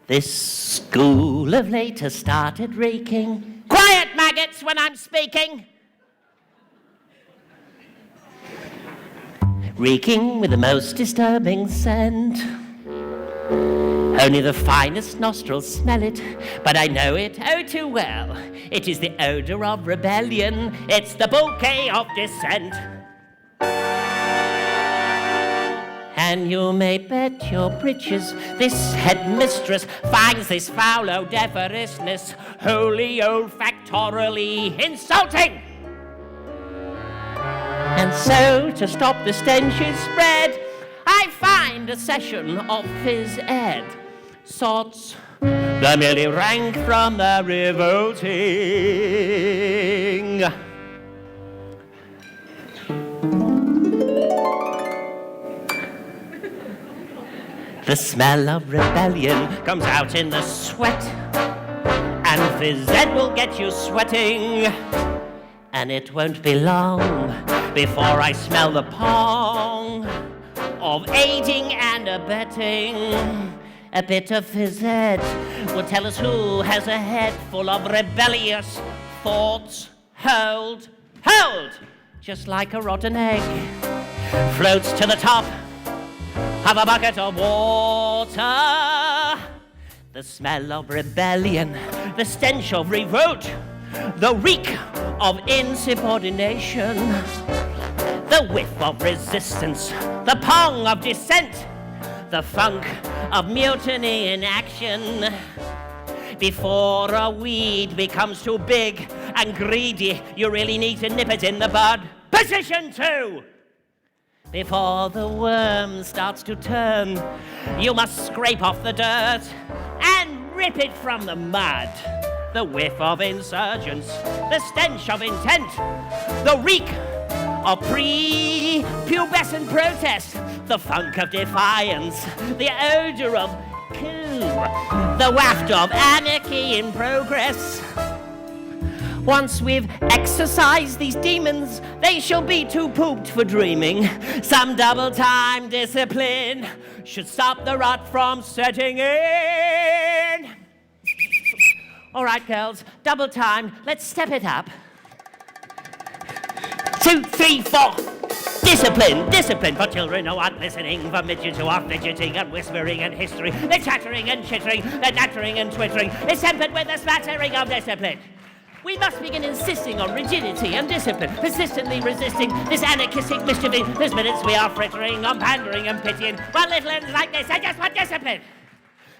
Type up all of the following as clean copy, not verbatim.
This school of late has started reeking. Quiet, maggots, when I'm speaking! Reeking with the most disturbing scent. Only the finest nostrils smell it, but I know it oh too well. It is the odour of rebellion, it's the bouquet of dissent. And you may bet your breeches this headmistress finds this foul odoriferousness wholly olfactorily insulting. And so, to stop the stenches spread, I find a session of phys ed sorts that merely rank from the revolting. The smell of rebellion comes out in the sweat, and phys ed will get you sweating. And it won't be long before I smell the pong of aiding and abetting. A bit of phys ed will tell us who has a head full of rebellious thoughts. Hold, just like a rotten egg, floats to the top of a bucket of water. The smell of rebellion, the stench of revolt, the reek of insubordination, the whiff of resistance, the pong of dissent, the funk of mutiny in action. Before a weed becomes too big and greedy, you really need to nip it in the bud. Position 2! Before the worm starts to turn, you must scrape off the dirt and rip it from the mud. The whiff of insurgence, the stench of intent, the reek of pre-pubescent protest, the funk of defiance, the odour of coup, the waft of anarchy in progress. Once we've exorcised these demons, they shall be too pooped for dreaming. Some double-time discipline should stop the rot from setting in. All right, girls, double time. Let's step it up. 2, 3, 4. Discipline for children who aren't listening, for midgets who are fidgeting and whispering and history. They're chattering and chittering, they're nattering and twittering. It's tempered with a smattering of discipline. We must begin insisting on rigidity and discipline, persistently resisting this anarchistic mischieving. There's minutes we are frittering on pandering and pitying, while little ends like this, I just want discipline.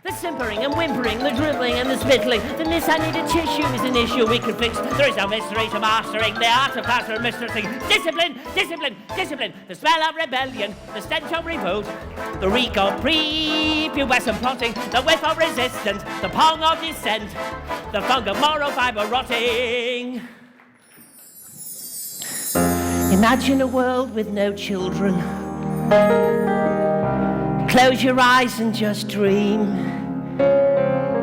The simpering and whimpering, the dribbling and the spittling, the mishandled tissue is an issue we can fix. There is no mystery to mastering the art of pattern mistressing. Discipline! The smell of rebellion, the stench of revolt, the reek of pre-pubescent plotting, the whiff of resistance, the pong of dissent, the funk of moral fibre rotting. Imagine a world with no children. Close your eyes and just dream.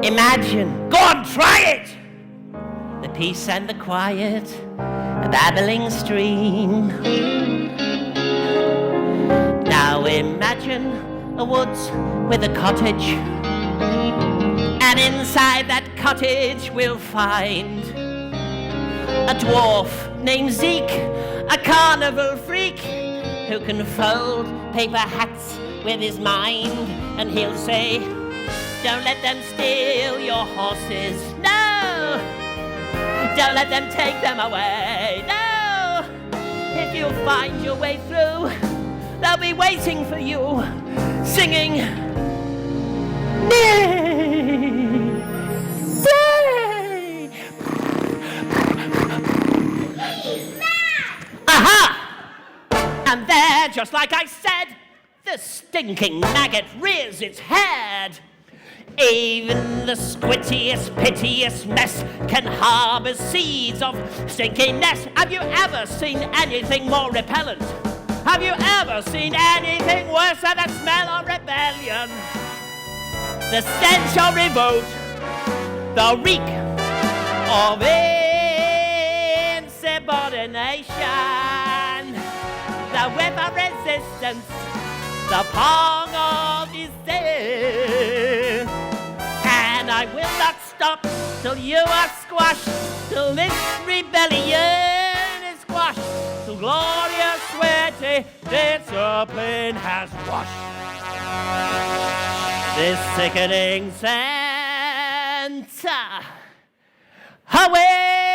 Imagine, go on, try it! The peace and the quiet, a babbling stream. Now imagine a woods with a cottage, and inside that cottage we'll find a dwarf named Zeke, a carnival freak who can fold paper hats with his mind, and he'll say, don't let them steal your horses, no! Don't let them take them away, no! If you find your way through, they'll be waiting for you, singing, nay, nay. Aha! And there, just like I said, the stinking maggot rears its head. Even the squittiest, piteous mess can harbour seeds of stinkiness. Have you ever seen anything more repellent? Have you ever seen anything worse than the smell of rebellion? The stench of revolt, the reek of insubordination, the whiff of resistance, the pong of dissent, I will not stop till you are squashed, till this rebellion is squashed, till glorious sweaty discipline has washed this sickening centre away.